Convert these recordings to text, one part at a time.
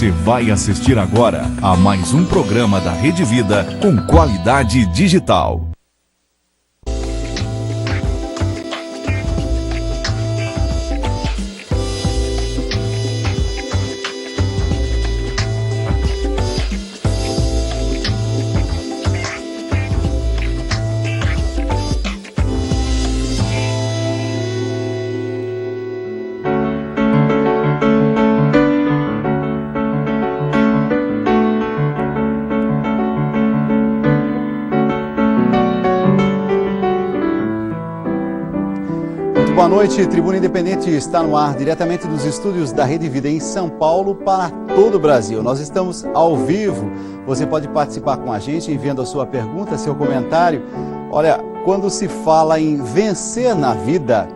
Você vai assistir agora a mais um programa da Rede Vida com qualidade digital. Boa noite, Tribuna Independente está no ar, diretamente dos estúdios da Rede Vida em São Paulo para todo o Brasil. Nós estamos ao vivo, você pode participar com a gente enviando a sua pergunta, seu comentário. Olha, quando se fala em vencer na vida,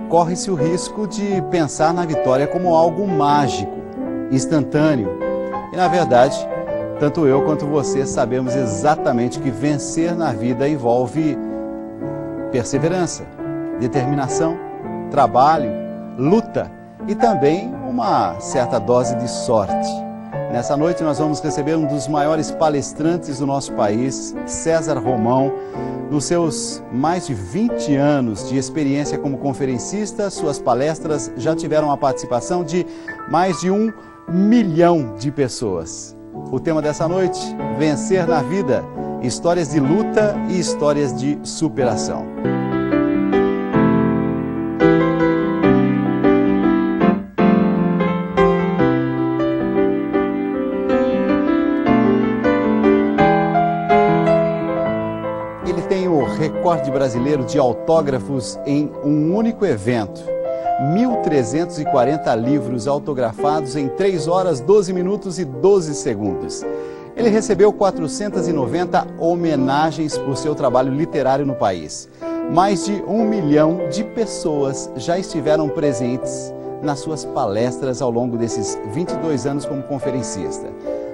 corre-se o risco de pensar na vitória como algo mágico, instantâneo. E na verdade, tanto eu quanto você sabemos exatamente que vencer na vida envolve perseverança, determinação, trabalho, luta e também uma certa dose de sorte. Nessa noite nós vamos receber um dos maiores palestrantes do nosso país, César Romão. Nos seus mais de 20 anos de experiência como conferencista, suas palestras já tiveram a participação de mais de 1 milhão de pessoas. O tema dessa noite, vencer na vida, histórias de luta e histórias de superação. Recorde brasileiro de autógrafos em um único evento. 1.340 livros autografados em 3 horas, 12 minutos e 12 segundos. Ele recebeu 490 homenagens por seu trabalho literário no país. Mais de 1 milhão de pessoas já estiveram presentes nas suas palestras ao longo desses 22 anos como conferencista.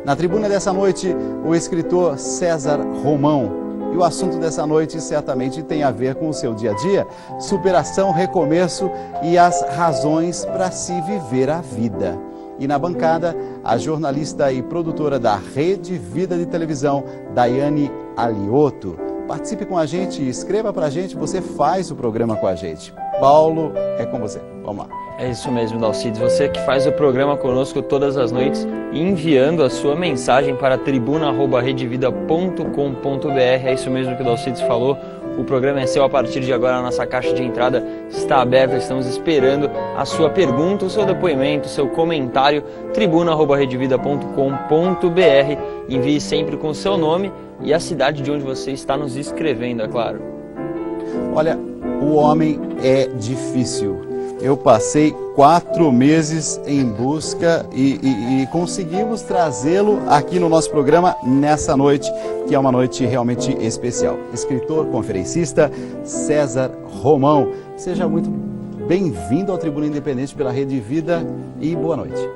Na tribuna dessa noite, o escritor César Romão. E o assunto dessa noite certamente tem a ver com o seu dia a dia, superação, recomeço e as razões para se viver a vida. E na bancada, a jornalista e produtora da Rede Vida de Televisão, Daiane Alioto. Participe com a gente, escreva para a gente, você faz o programa com a gente. Paulo, é com você. Vamos lá. É isso mesmo, Dalcides. Você que faz o programa conosco todas as noites, enviando a sua mensagem para tribuna@redevida.com.br. É isso mesmo que o Dalcides falou. O programa é seu a partir de agora. A nossa caixa de entrada está aberta. Estamos esperando a sua pergunta, o seu depoimento, o seu comentário. tribuna@redevida.com.br. Envie sempre com o seu nome e a cidade de onde você está nos escrevendo, é claro. Olha, o homem é difícil. Eu passei 4 meses em busca e conseguimos trazê-lo aqui no nosso programa nessa noite, que é uma noite realmente especial. Escritor, conferencista, César Romão. Seja muito bem-vindo ao Tribuna Independente pela Rede Vida e boa noite.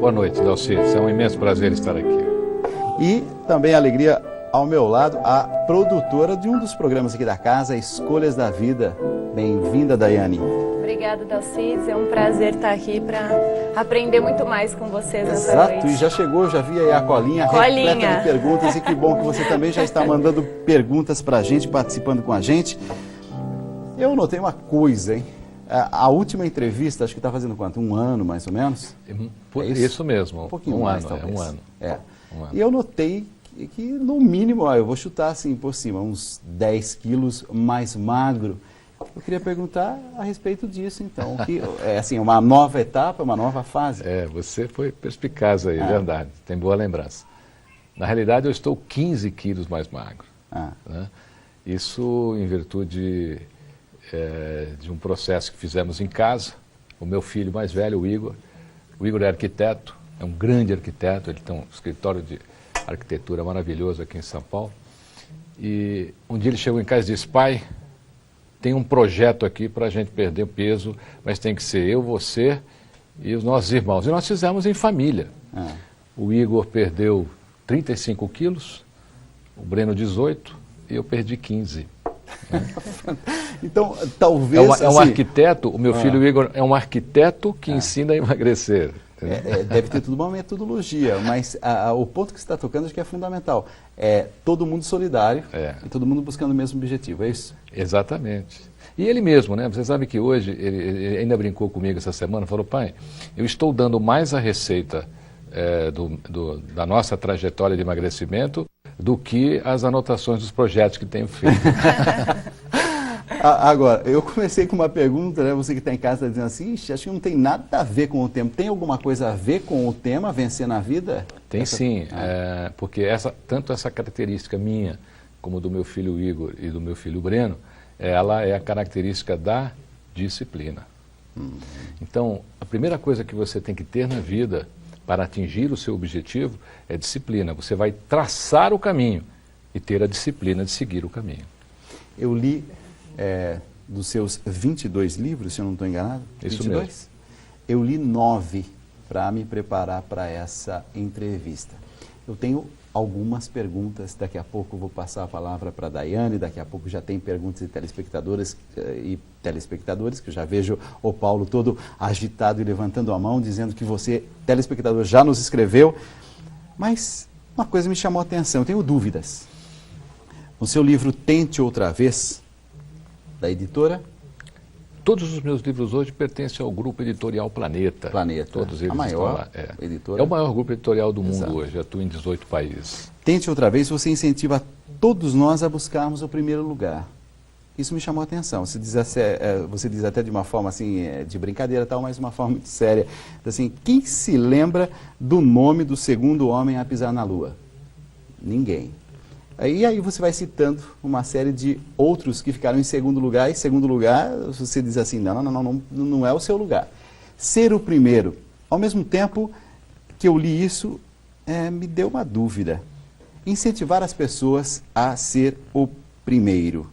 Boa noite, Dalcides. É um imenso prazer estar aqui. E também alegria ao meu lado, a produtora de um dos programas aqui da casa, Escolhas da Vida. Bem-vinda, Daiane. Obrigada, Dalcides. É um prazer estar aqui para aprender muito mais com vocês nessa noite. Exato, e já chegou, já vi aí a colinha repleta de perguntas. E que bom que você também já está mandando perguntas para a gente, participando com a gente. Eu notei uma coisa, hein? A última entrevista, acho que está fazendo quanto? 1 ano, mais ou menos? Isso mesmo. Um pouquinho mais, ano, talvez. Um ano. E eu notei que no mínimo, eu vou chutar assim por cima, uns 10 quilos mais magro. Eu queria perguntar a respeito disso, então, que é assim, uma nova etapa, uma nova fase. Você foi perspicaz aí, verdade, tem boa lembrança. Na realidade, eu estou 15 quilos mais magro. Né? Isso em virtude de um processo que fizemos em casa. O meu filho mais velho, o Igor é arquiteto, é um grande arquiteto, ele tem um escritório de arquitetura maravilhoso aqui em São Paulo. E um dia ele chegou em casa e disse: pai, tem um projeto aqui para a gente perder peso, mas tem que ser eu, você e os nossos irmãos. E nós fizemos em família. O Igor perdeu 35 quilos, o Breno 18 e eu perdi 15. Então, talvez... É um arquiteto, o meu filho Igor é um arquiteto que ensina a emagrecer. Deve ter tudo uma metodologia, mas o ponto que você está tocando acho que é fundamental. É todo mundo solidário e todo mundo buscando o mesmo objetivo, é isso? Exatamente. E ele mesmo, né? Você sabe que hoje, ele ainda brincou comigo essa semana, falou, pai, eu estou dando mais a receita da nossa trajetória de emagrecimento do que as anotações dos projetos que tenho feito. Agora, eu comecei com uma pergunta, né? Você que está em casa está dizendo assim, acho que não tem nada a ver com o tema. Tem alguma coisa a ver com o tema, vencer na vida? Tem sim, porque tanto essa característica minha, como do meu filho Igor e do meu filho Breno, ela é a característica da disciplina. Então, a primeira coisa que você tem que ter na vida para atingir o seu objetivo é disciplina. Você vai traçar o caminho e ter a disciplina de seguir o caminho. Eu li dos seus 22 livros, se eu não estou enganado? Isso 22? mesmo. Eu li 9 para me preparar para essa entrevista. Eu tenho algumas perguntas, daqui a pouco eu vou passar a palavra para a Daiane, daqui a pouco já tem perguntas de telespectadoras e telespectadores, que eu já vejo o Paulo todo agitado e levantando a mão, dizendo que você, telespectador, já nos escreveu. Mas uma coisa me chamou a atenção, eu tenho dúvidas. O seu livro Tente Outra Vez, da editora? Todos os meus livros hoje pertencem ao grupo editorial Planeta. Planeta, todos eles a maior estão lá. editora. É o maior grupo editorial do mundo. Exato. Hoje, atua em 18 países. Tente Outra Vez, você incentiva todos nós a buscarmos o primeiro lugar. Isso me chamou a atenção. Você diz até de uma forma assim, de brincadeira e tal, mas de uma forma muito séria. Assim, quem se lembra do nome do segundo homem a pisar na Lua? Ninguém. E aí você vai citando uma série de outros que ficaram em segundo lugar, e segundo lugar você diz assim, não é o seu lugar. Ser o primeiro. Ao mesmo tempo que eu li isso, me deu uma dúvida. Incentivar as pessoas a ser o primeiro.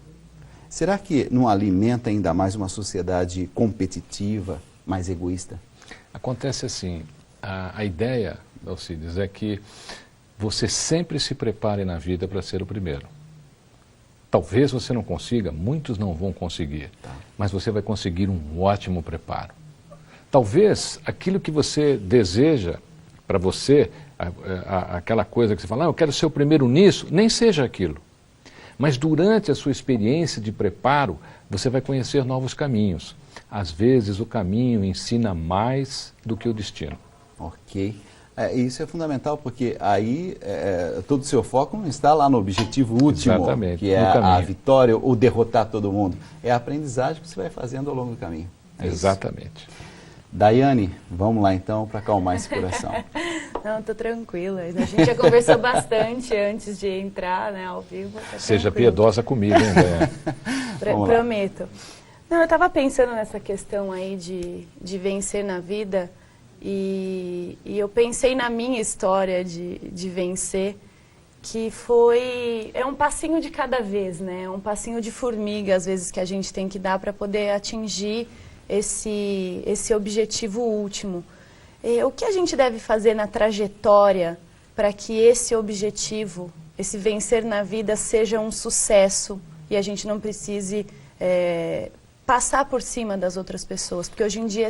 Será que não alimenta ainda mais uma sociedade competitiva, mais egoísta? Acontece assim, a ideia, Alcides, é que você sempre se prepare na vida para ser o primeiro. Talvez você não consiga, muitos não vão conseguir, mas você vai conseguir um ótimo preparo. Talvez aquilo que você deseja para você, aquela coisa que você fala, eu quero ser o primeiro nisso, nem seja aquilo. Mas durante a sua experiência de preparo, você vai conhecer novos caminhos. Às vezes o caminho ensina mais do que o destino. Ok. Isso é fundamental, porque aí todo o seu foco não está lá no objetivo último, exatamente, que é a vitória ou derrotar todo mundo. É a aprendizagem que você vai fazendo ao longo do caminho. Exatamente. Daiane, vamos lá então para acalmar esse coração. Não, estou tranquila. A gente já conversou bastante antes de entrar, né, ao vivo. Seja piedosa comigo, hein, Daiane? Prometo. Não, eu estava pensando nessa questão aí de vencer na vida. E eu pensei na minha história de vencer, que é um passinho de cada vez, né? Um passinho de formiga, às vezes, que a gente tem que dar para poder atingir esse objetivo último. O que a gente deve fazer na trajetória para que esse objetivo, esse vencer na vida, seja um sucesso e a gente não precise passar por cima das outras pessoas? Porque hoje em dia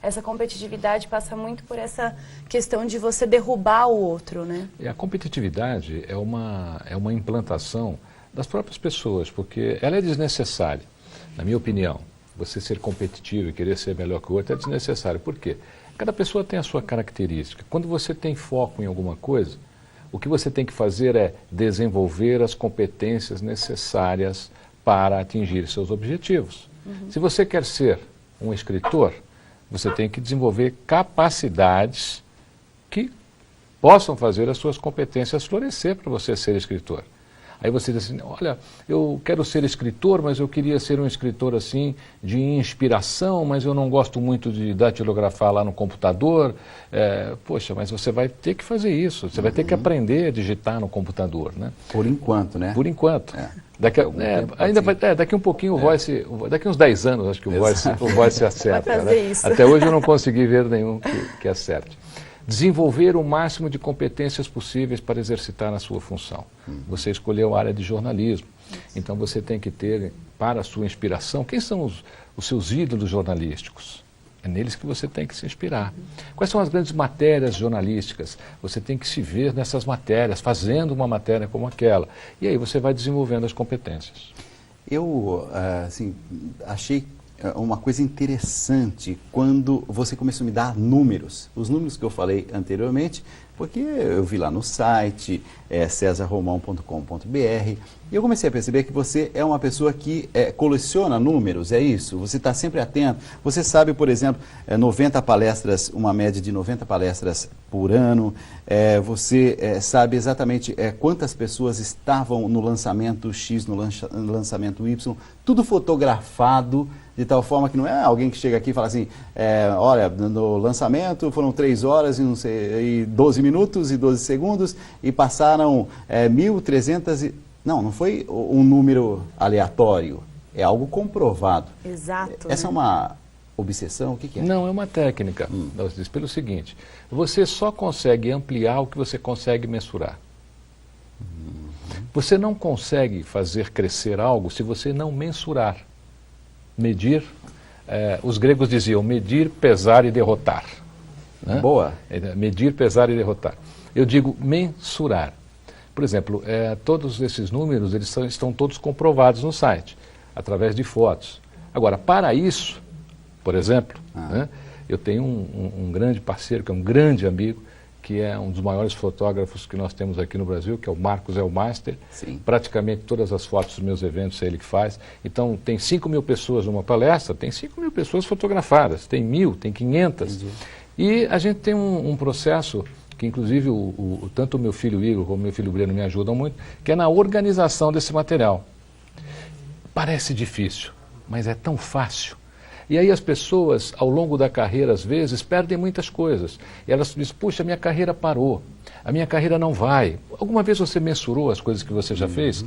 essa competitividade passa muito por essa questão de você derrubar o outro, né? E a competitividade é uma implantação das próprias pessoas, porque ela é desnecessária, na minha opinião. Você ser competitivo e querer ser melhor que o outro é desnecessário. Por quê? Cada pessoa tem a sua característica. Quando você tem foco em alguma coisa, o que você tem que fazer é desenvolver as competências necessárias para atingir seus objetivos. Se você quer ser um escritor, você tem que desenvolver capacidades que possam fazer as suas competências florescer para você ser escritor. Aí você diz assim, olha, eu quero ser escritor, mas eu queria ser um escritor assim de inspiração, mas eu não gosto muito de datilografar lá no computador. Poxa, mas você vai ter que fazer isso, você vai ter que aprender a digitar no computador, né? Por enquanto, né? Por enquanto. Daqui um pouquinho daqui uns 10 anos acho que o Voice acerta. Né? Até hoje eu não consegui ver nenhum que acerte. Desenvolver o máximo de competências possíveis para exercitar a sua função. Você escolheu a área de jornalismo, então você tem que ter, para a sua inspiração, quem são os seus ídolos jornalísticos? É neles que você tem que se inspirar. Quais são as grandes matérias jornalísticas? Você tem que se ver nessas matérias, fazendo uma matéria como aquela. E aí você vai desenvolvendo as competências. Eu, assim, achei uma coisa interessante quando você começou a me dar números. Os números que eu falei anteriormente, porque eu vi lá no site, cesarromão.com.br, e eu comecei a perceber que você é uma pessoa que coleciona números, é isso? Você está sempre atento. Você sabe, por exemplo, 90 palestras, uma média de 90 palestras por ano. Você sabe exatamente quantas pessoas estavam no lançamento X, no lançamento Y, tudo fotografado, de tal forma que não é alguém que chega aqui e fala assim, olha, no lançamento foram 3 horas e 12 minutos e 12 segundos e passaram 1.300 e... Não foi um número aleatório, é algo comprovado. Exato. Essa é uma obsessão? O que é? Não, é uma técnica. Nós diz pelo seguinte, você só consegue ampliar o que você consegue mensurar. Você não consegue fazer crescer algo se você não mensurar. Medir, os gregos diziam medir, pesar e derrotar. Né? Boa. Medir, pesar e derrotar. Eu digo mensurar. Por exemplo, todos esses números eles estão todos comprovados no site, através de fotos. Agora, para isso, por exemplo, né, eu tenho um grande parceiro, que é um grande amigo, que é um dos maiores fotógrafos que nós temos aqui no Brasil, que é o Marcos Elmaster. Sim. Praticamente todas as fotos dos meus eventos é ele que faz. Então, tem 5.000 pessoas numa palestra, tem 5.000 pessoas fotografadas, tem 1.000, tem 500. Entendi. E a gente tem um processo que, inclusive, tanto o meu filho Igor como o meu filho Breno me ajudam muito, que é na organização desse material. Parece difícil, mas é tão fácil. E aí as pessoas, ao longo da carreira, às vezes, perdem muitas coisas. E elas dizem, puxa, minha carreira parou, a minha carreira não vai. Alguma vez você mensurou as coisas que você já fez?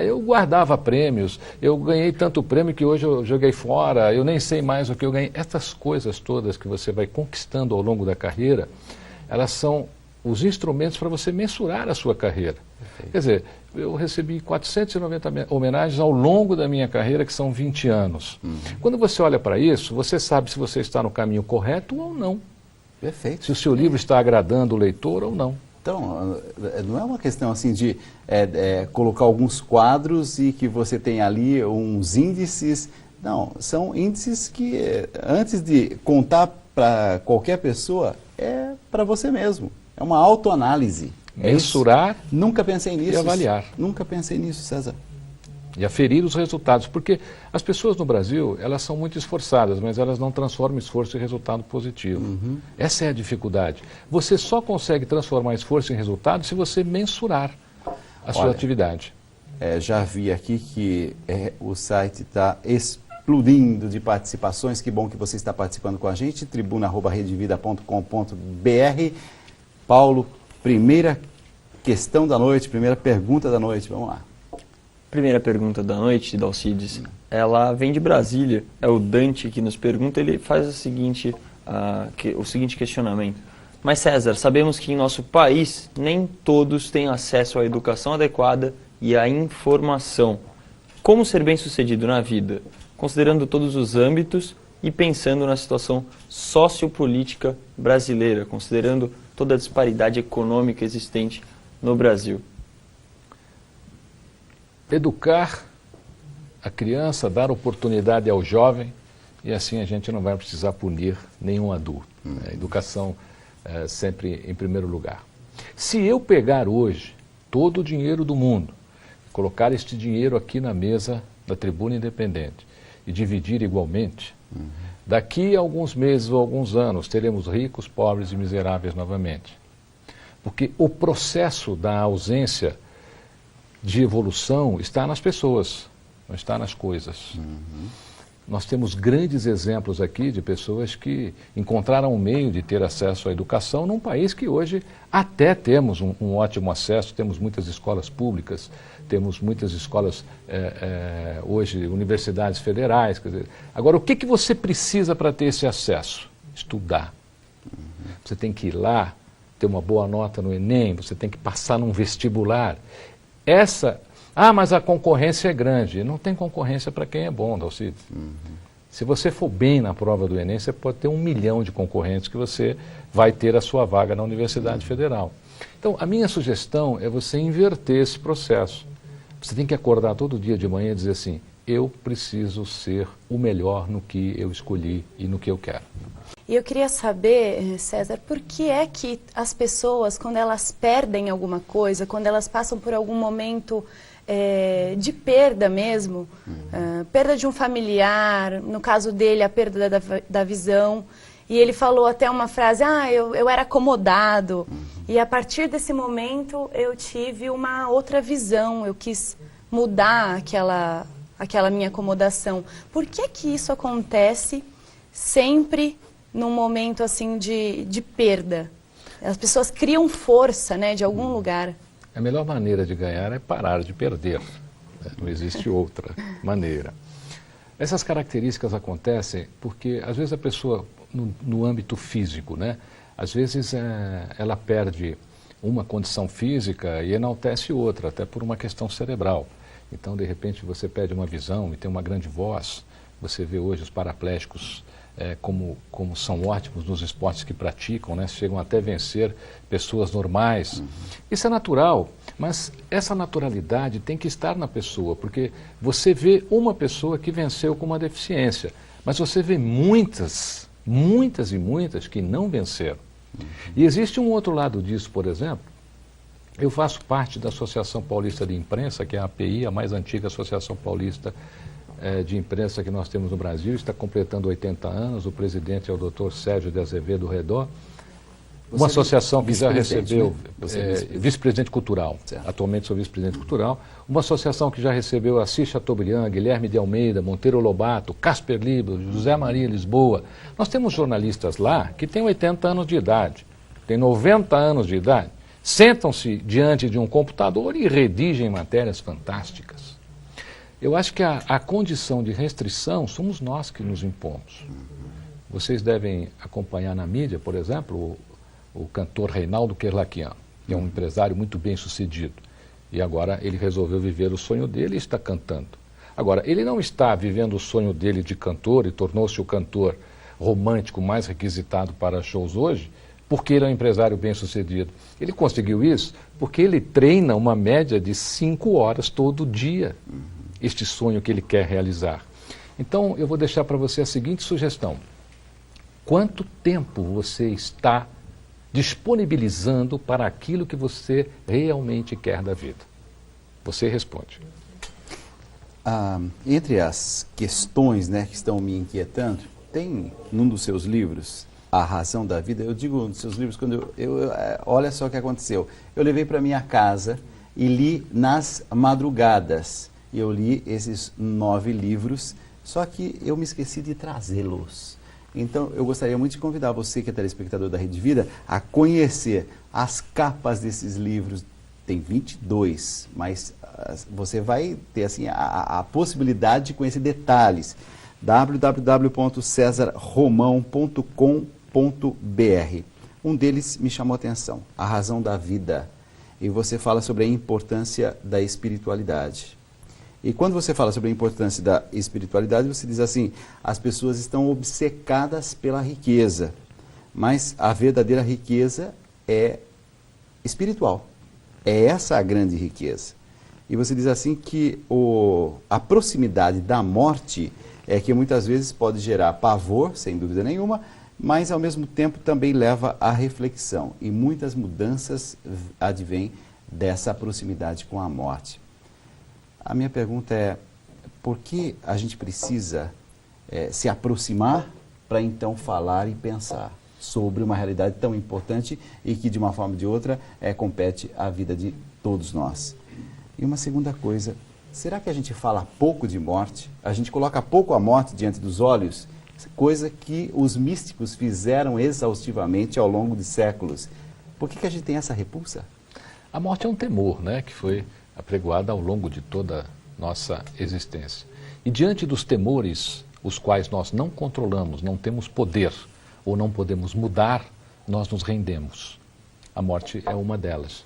Eu guardava prêmios, eu ganhei tanto prêmio que hoje eu joguei fora, eu nem sei mais o que eu ganhei. Essas coisas todas que você vai conquistando ao longo da carreira, elas são os instrumentos para você mensurar a sua carreira. Perfeito. Quer dizer, eu recebi 490 homenagens ao longo da minha carreira, que são 20 anos. Quando você olha para isso, você sabe se você está no caminho correto ou não. Perfeito. Se o seu livro está agradando o leitor ou não. Então, não é uma questão assim de colocar alguns quadros e que você tem ali uns índices. Não, são índices que, antes de contar para qualquer pessoa, é para você mesmo. É uma autoanálise. Mensurar Nunca pensei nisso. E avaliar. Nunca pensei nisso, César. E aferir os resultados. Porque as pessoas no Brasil, elas são muito esforçadas, mas elas não transformam esforço em resultado positivo. Essa é a dificuldade. Você só consegue transformar esforço em resultado se você mensurar a sua atividade. Já vi aqui que o site está explodindo de participações. Que bom que você está participando com a gente. tribuna@redevida.com.br. Paulo, primeira questão da noite, primeira pergunta da noite, vamos lá. Primeira pergunta da noite, Dalcides, ela vem de Brasília, é o Dante que nos pergunta, ele faz o seguinte questionamento. Mas César, sabemos que em nosso país nem todos têm acesso à educação adequada e à informação. Como ser bem-sucedido na vida, considerando todos os âmbitos e pensando na situação sociopolítica brasileira, considerando toda a disparidade econômica existente no Brasil? Educar a criança, dar oportunidade ao jovem, e assim a gente não vai precisar punir nenhum adulto. A educação sempre em primeiro lugar. Se eu pegar hoje todo o dinheiro do mundo, colocar este dinheiro aqui na mesa da Tribuna Independente e dividir igualmente, daqui a alguns meses ou alguns anos teremos ricos, pobres e miseráveis novamente. Porque o processo da ausência de evolução está nas pessoas, não está nas coisas. Nós temos grandes exemplos aqui de pessoas que encontraram um meio de ter acesso à educação num país que hoje até temos um ótimo acesso, temos muitas escolas públicas, temos muitas escolas, hoje, universidades federais. Quer dizer, agora, o que você precisa para ter esse acesso? Estudar. Você tem que ir lá, ter uma boa nota no Enem, você tem que passar num vestibular. Mas a concorrência é grande. Não tem concorrência para quem é bom, Dalcides. Se você for bem na prova do Enem, você pode ter 1 milhão de concorrentes que você vai ter a sua vaga na Universidade Federal. Então, a minha sugestão é você inverter esse processo. Você tem que acordar todo dia de manhã e dizer assim, eu preciso ser o melhor no que eu escolhi e no que eu quero. E eu queria saber, César, por que é que as pessoas, quando elas perdem alguma coisa, quando elas passam por algum momento de perda mesmo, perda de um familiar, no caso dele a perda da visão, e ele falou até uma frase, eu era acomodado, e a partir desse momento eu tive uma outra visão, eu quis mudar aquela minha acomodação. Por que isso acontece sempre num momento assim de perda? As pessoas criam força, né, de algum lugar. A melhor maneira de ganhar é parar de perder. Não existe outra maneira. Essas características acontecem porque, às vezes, a pessoa, no âmbito físico, né, às vezes ela perde uma condição física e enaltece outra, até por uma questão cerebral. Então, de repente, você perde uma visão e tem uma grande voz. Você vê hoje os paraplégicos como são ótimos nos esportes que praticam, né? Chegam até vencer pessoas normais. Isso é natural, mas essa naturalidade tem que estar na pessoa, porque você vê uma pessoa que venceu com uma deficiência, mas você vê muitas e muitas que não venceram. E existe um outro lado disso, por exemplo. Eu faço parte da Associação Paulista de Imprensa, que é a API, a mais antiga Associação Paulista de Imprensa que nós temos no Brasil, está completando 80 anos, o presidente é o Dr. Sérgio de Azevedo Redó, uma associação que já recebeu, vice-presidente cultural, atualmente sou vice-presidente cultural, uma associação que já recebeu Assis Chateaubriand, Guilherme de Almeida, Monteiro Lobato, Casper Libro, José Maria Lisboa. Nós temos jornalistas lá que têm 80 anos de idade, têm 90 anos de idade, sentam-se diante de um computador e redigem matérias fantásticas. Eu acho que a condição de restrição somos nós que nos impomos. Vocês devem acompanhar na mídia, por exemplo, o cantor Reinaldo Kerlakian, que é um empresário muito bem sucedido. E agora ele resolveu viver o sonho dele e está cantando. Agora, ele não está vivendo o sonho dele de cantor e tornou-se o cantor romântico mais requisitado para shows hoje, porque ele é um empresário bem sucedido. Ele conseguiu isso porque ele treina uma média de 5 horas todo dia. Este sonho que ele quer realizar. Então, eu vou deixar para você a seguinte sugestão. Quanto tempo você está disponibilizando para aquilo que você realmente quer da vida? Você responde. Entre as questões, né, que estão me inquietando, tem num dos seus livros, A Razão da Vida, eu digo nos seus livros, quando olha só o que aconteceu. Eu levei para minha casa e li nas madrugadas. E eu li esses 9 livros, só que eu me esqueci de trazê-los. Então, eu gostaria muito de convidar você, que é telespectador da Rede Vida, a conhecer as capas desses livros. Tem 22, mas você vai ter assim, a possibilidade de conhecer detalhes. www.cesarromão.com.br. Um deles me chamou a atenção, A Razão da Vida. E você fala sobre a importância da espiritualidade. E quando você fala sobre a importância da espiritualidade, você diz assim, as pessoas estão obcecadas pela riqueza, mas a verdadeira riqueza é espiritual. É essa a grande riqueza. E você diz assim que a proximidade da morte é que muitas vezes pode gerar pavor, sem dúvida nenhuma, mas ao mesmo tempo também leva à reflexão. E muitas mudanças advêm dessa proximidade com a morte. A minha pergunta é, por que a gente precisa se aproximar para então falar e pensar sobre uma realidade tão importante e que de uma forma ou de outra compete à vida de todos nós? E uma segunda coisa, será que a gente fala pouco de morte? A gente coloca pouco a morte diante dos olhos? Coisa que os místicos fizeram exaustivamente ao longo de séculos. Por que a gente tem essa repulsa? A morte é um temor, né, que foi apregoada ao longo de toda a nossa existência. E diante dos temores, os quais nós não controlamos, não temos poder ou não podemos mudar, nós nos rendemos. A morte é uma delas.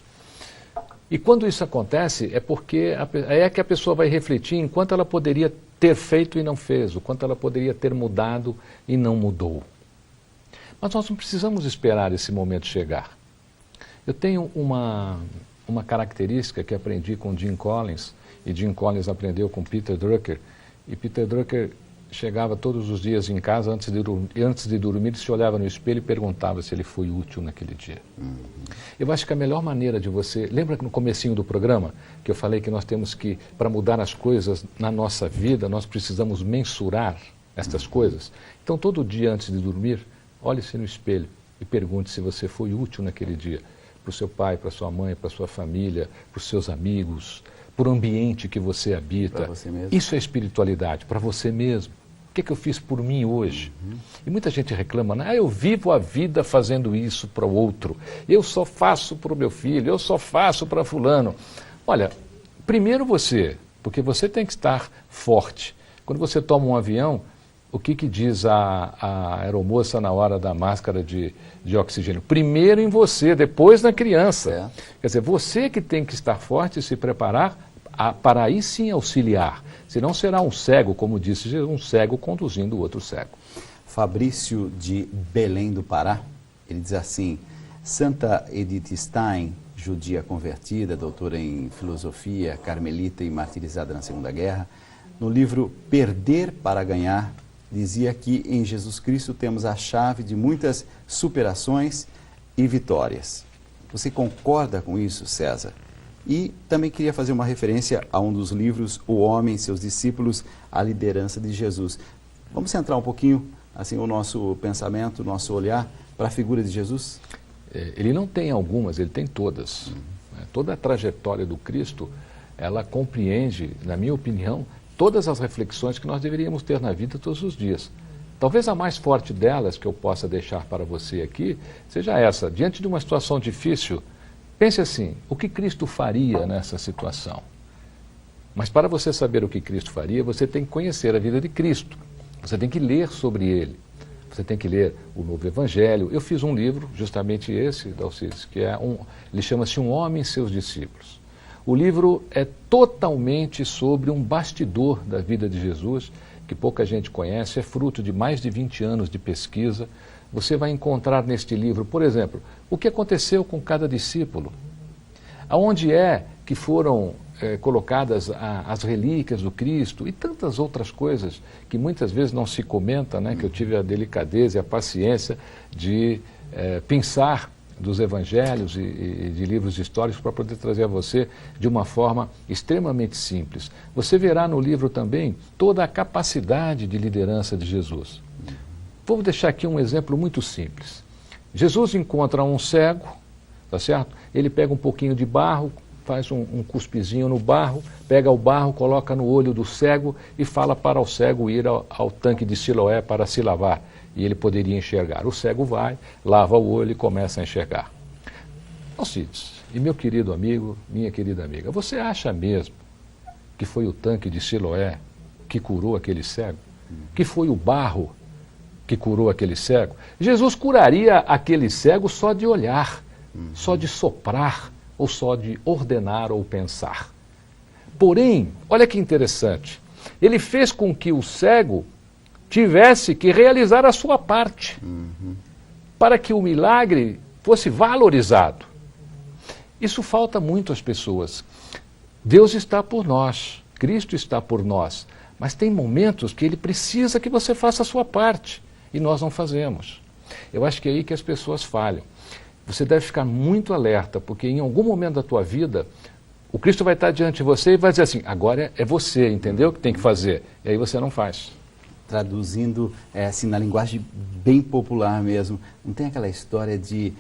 E quando isso acontece, é porque que a pessoa vai refletir enquanto ela poderia ter feito e não fez, o quanto ela poderia ter mudado e não mudou. Mas nós não precisamos esperar esse momento chegar. Eu tenho uma característica que aprendi com Jim Collins, e Jim Collins aprendeu com Peter Drucker, e Peter Drucker chegava todos os dias em casa, antes de dormir, ele se olhava no espelho e perguntava se ele foi útil naquele dia. Eu acho que a melhor maneira de você... Lembra que no comecinho do programa, que eu falei que nós temos que, para mudar as coisas na nossa vida, nós precisamos mensurar estas coisas? Então, todo dia antes de dormir, olhe-se no espelho e pergunte se você foi útil naquele dia. Para o seu pai, para a sua mãe, para a sua família, para os seus amigos, para o ambiente que você habita. Para você mesmo. Isso é espiritualidade, para você mesmo. O que é que eu fiz por mim hoje? E muita gente reclama, né? Eu vivo a vida fazendo isso para o outro. Eu só faço para o meu filho, eu só faço para fulano. Olha, primeiro você, porque você tem que estar forte. Quando você toma um avião, o que diz a aeromoça na hora da máscara de oxigênio? Primeiro em você, depois na criança. Quer dizer, você que tem que estar forte e se preparar para aí sim auxiliar. Senão será um cego, como disse Jesus, um cego conduzindo o outro cego. Fabrício de Belém do Pará, ele diz assim: Santa Edith Stein, judia convertida, doutora em filosofia, carmelita e martirizada na Segunda Guerra, no livro Perder para Ganhar, dizia que em Jesus Cristo temos a chave de muitas superações e vitórias. Você concorda com isso, César? E também queria fazer uma referência a um dos livros, O Homem e Seus Discípulos, a Liderança de Jesus. Vamos centrar um pouquinho assim, o nosso pensamento, o nosso olhar para a figura de Jesus? Ele não tem algumas, ele tem todas. Toda a trajetória do Cristo, ela compreende, na minha opinião, todas as reflexões que nós deveríamos ter na vida todos os dias. Talvez a mais forte delas, que eu possa deixar para você aqui, seja essa: diante de uma situação difícil, pense assim, o que Cristo faria nessa situação? Mas para você saber o que Cristo faria, você tem que conhecer a vida de Cristo. Você tem que ler sobre ele. Você tem que ler o Novo Evangelho. Eu fiz um livro, justamente esse, Dalcides, que ele chama-se Um Homem e Seus Discípulos. O livro é totalmente sobre um bastidor da vida de Jesus, que pouca gente conhece, é fruto de mais de 20 anos de pesquisa. Você vai encontrar neste livro, por exemplo, o que aconteceu com cada discípulo, aonde é que foram colocadas as relíquias do Cristo e tantas outras coisas que muitas vezes não se comenta, né, que eu tive a delicadeza e a paciência de pensar dos evangelhos e de livros históricos para poder trazer a você de uma forma extremamente simples. Você verá no livro também toda a capacidade de liderança de Jesus. Vou deixar aqui um exemplo muito simples. Jesus encontra um cego, tá certo? Ele pega um pouquinho de barro, faz um cuspizinho no barro, pega o barro, coloca no olho do cego e fala para o cego ir ao tanque de Siloé para se lavar. E ele poderia enxergar. O cego vai, lava o olho e começa a enxergar. Alcides, e meu querido amigo, minha querida amiga, você acha mesmo que foi o tanque de Siloé que curou aquele cego? Que foi o barro que curou aquele cego? Jesus curaria aquele cego só de olhar, só de soprar, ou só de ordenar ou pensar. Porém, olha que interessante, ele fez com que o cego tivesse que realizar a sua parte, para que o milagre fosse valorizado. Isso falta muito às pessoas. Deus está por nós, Cristo está por nós, mas tem momentos que Ele precisa que você faça a sua parte, e nós não fazemos. Eu acho que é aí que as pessoas falham. Você deve ficar muito alerta, porque em algum momento da tua vida, o Cristo vai estar diante de você e vai dizer assim, agora é você, entendeu? Que tem que fazer. E aí você não faz. Traduzindo assim, na linguagem bem popular mesmo, não tem aquela história de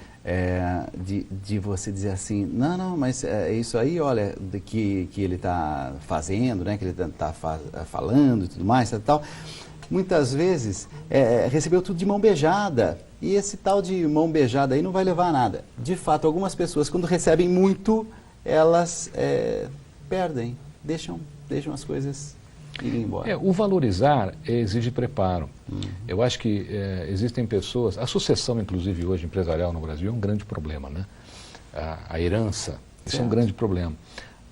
você dizer assim, não, mas é isso aí, olha, que ele está fazendo, né, que ele está falando e tudo mais, tal. Muitas vezes recebeu tudo de mão beijada, e esse tal de mão beijada aí não vai levar a nada. De fato, algumas pessoas, quando recebem muito, elas perdem, deixam as coisas irem embora. O valorizar exige preparo. Eu acho que existem pessoas, a sucessão inclusive hoje empresarial no Brasil é um grande problema, né? A herança, isso é um grande problema.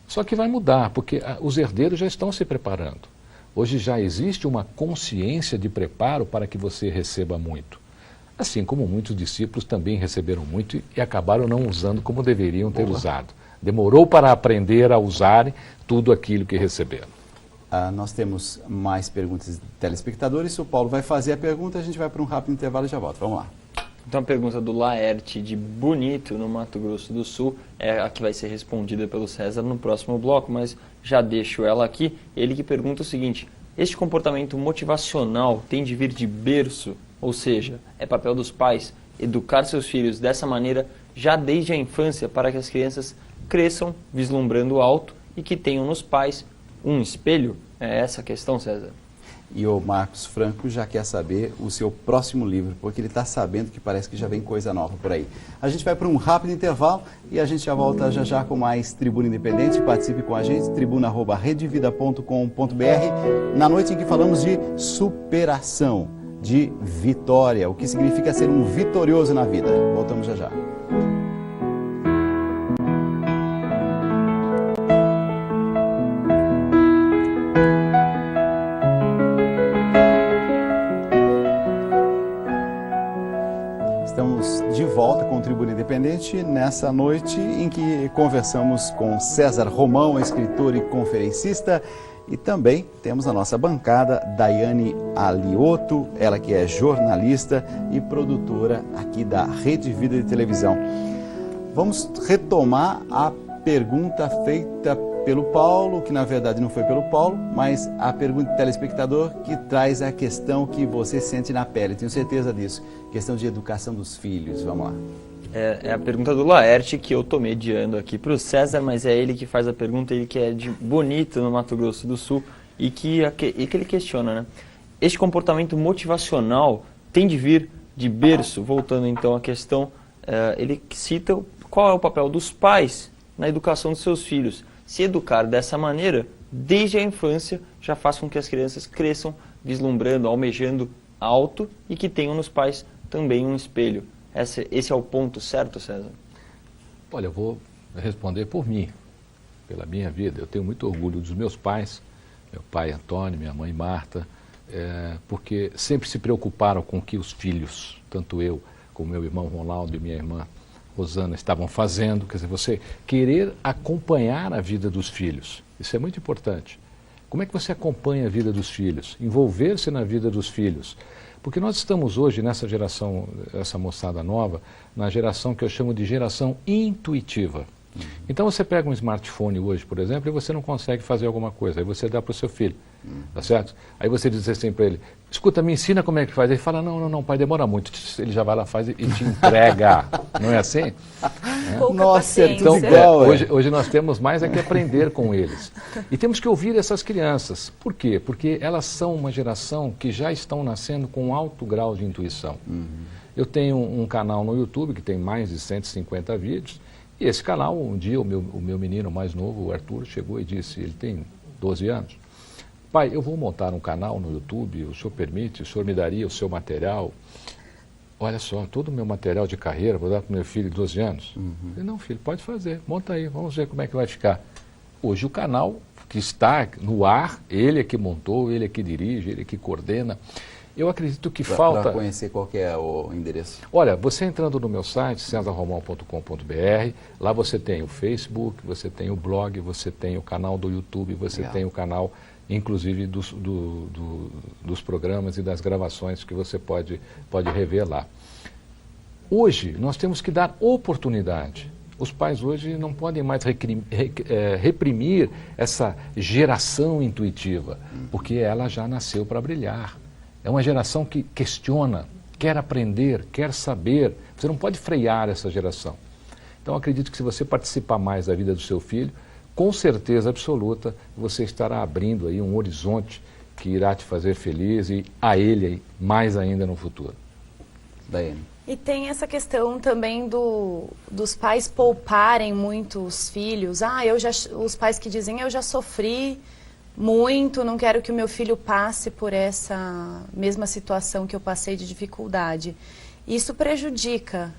Só que vai mudar, porque os herdeiros já estão se preparando. Hoje já existe uma consciência de preparo para que você receba muito. Assim como muitos discípulos também receberam muito e acabaram não usando como deveriam ter usado. Demorou para aprender a usar tudo aquilo que receberam. Nós temos mais perguntas de telespectadores. O Paulo vai fazer a pergunta, a gente vai para um rápido intervalo e já volta. Vamos lá. Então a pergunta do Laerte de Bonito, no Mato Grosso do Sul, é a que vai ser respondida pelo César no próximo bloco, mas já deixo ela aqui. Ele que pergunta o seguinte: este comportamento motivacional tem de vir de berço? Ou seja, é papel dos pais educar seus filhos dessa maneira já desde a infância para que as crianças cresçam vislumbrando o alto e que tenham nos pais um espelho? É essa a questão, César? E o Marcos Franco já quer saber o seu próximo livro, porque ele está sabendo que parece que já vem coisa nova por aí. A gente vai para um rápido intervalo e a gente já volta já com mais Tribuna Independente. Participe com a gente, tribuna@redevida.com.br, na noite em que falamos de superação, de vitória, o que significa ser um vitorioso na vida. Voltamos já. Estamos de volta com o Tribuna Independente nessa noite em que conversamos com César Romão, escritor e conferencista, e também temos a nossa bancada, Daiane Alioto, ela que é jornalista e produtora aqui da Rede Vida de Televisão. Vamos retomar a pergunta feita pelo Paulo, que na verdade não foi pelo Paulo, mas a pergunta do telespectador que traz a questão que você sente na pele, tenho certeza disso, questão de educação dos filhos. Vamos lá. É a pergunta do Laerte que eu estou mediando aqui para o César, mas é ele que faz a pergunta, ele que é de Bonito, no Mato Grosso do Sul, e que ele questiona, né? Este comportamento motivacional tem de vir de berço? Voltando então à questão, ele cita qual é o papel dos pais na educação dos seus filhos. Se educar dessa maneira, desde a infância, já faz com que as crianças cresçam vislumbrando, almejando alto e que tenham nos pais também um espelho. Esse é o ponto certo, César? Olha, eu vou responder por mim, pela minha vida. Eu tenho muito orgulho dos meus pais, meu pai Antônio, minha mãe Marta, porque sempre se preocuparam com o que os filhos, tanto eu como meu irmão Ronaldo e minha irmã Rosana, estavam fazendo. Quer dizer, você querer acompanhar a vida dos filhos, isso é muito importante. Como é que você acompanha a vida dos filhos? Envolver-se na vida dos filhos. Porque nós estamos hoje nessa geração, essa moçada nova, na geração que eu chamo de geração intuitiva. Então você pega um smartphone hoje, por exemplo, e você não consegue fazer alguma coisa, aí você dá para o seu filho, tá certo? Aí você diz assim para ele: escuta, me ensina como é que faz. Ele fala: não, pai, demora muito. Ele já vai lá, faz e te entrega. Não é assim? Nossa, então, hoje nós temos mais é que aprender com eles. E temos que ouvir essas crianças. Por quê? Porque elas são uma geração que já estão nascendo com um alto grau de intuição. Eu tenho um canal no YouTube que tem mais de 150 vídeos. E esse canal, um dia o meu menino mais novo, o Arthur, chegou e disse, ele tem 12 anos, pai, eu vou montar um canal no YouTube, o senhor permite, o senhor me daria o seu material? Olha só, todo o meu material de carreira, vou dar para o meu filho de 12 anos? Eu falei, não, filho, pode fazer, monta aí, vamos ver como é que vai ficar. Hoje o canal que está no ar, ele é que montou, ele é que dirige, ele é que coordena. Eu acredito que falta... Para conhecer qual que é o endereço. Olha, você entrando no meu site, cesarromão.com.br, lá você tem o Facebook, você tem o blog, você tem o canal do YouTube, você tem o canal, inclusive, dos programas e das gravações que você pode rever lá. Hoje, nós temos que dar oportunidade. Os pais hoje não podem mais reprimir essa geração intuitiva, porque ela já nasceu para brilhar. É uma geração que questiona, quer aprender, quer saber. Você não pode frear essa geração. Então, acredito que se você participar mais da vida do seu filho, com certeza absoluta, você estará abrindo aí um horizonte que irá te fazer feliz e a ele mais ainda no futuro. Daiane. E tem essa questão também dos pais pouparem muito os filhos. Os pais que dizem, eu já sofri muito, não quero que o meu filho passe por essa mesma situação que eu passei de dificuldade. Isso prejudica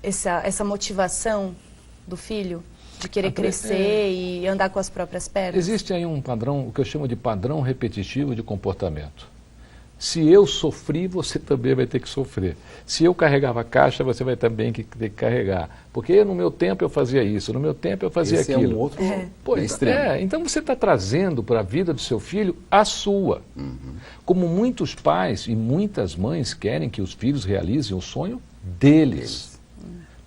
essa motivação do filho? De querer crescer e andar com as próprias pernas? Existe aí um padrão, o que eu chamo de padrão repetitivo de comportamento. Se eu sofri, você também vai ter que sofrer. Se eu carregava a caixa, você vai também ter que carregar. Porque no meu tempo eu fazia isso, no meu tempo eu fazia aquilo. Esse é um outro extremo. Então você está trazendo para a vida do seu filho a sua. Como muitos pais e muitas mães querem que os filhos realizem o sonho deles.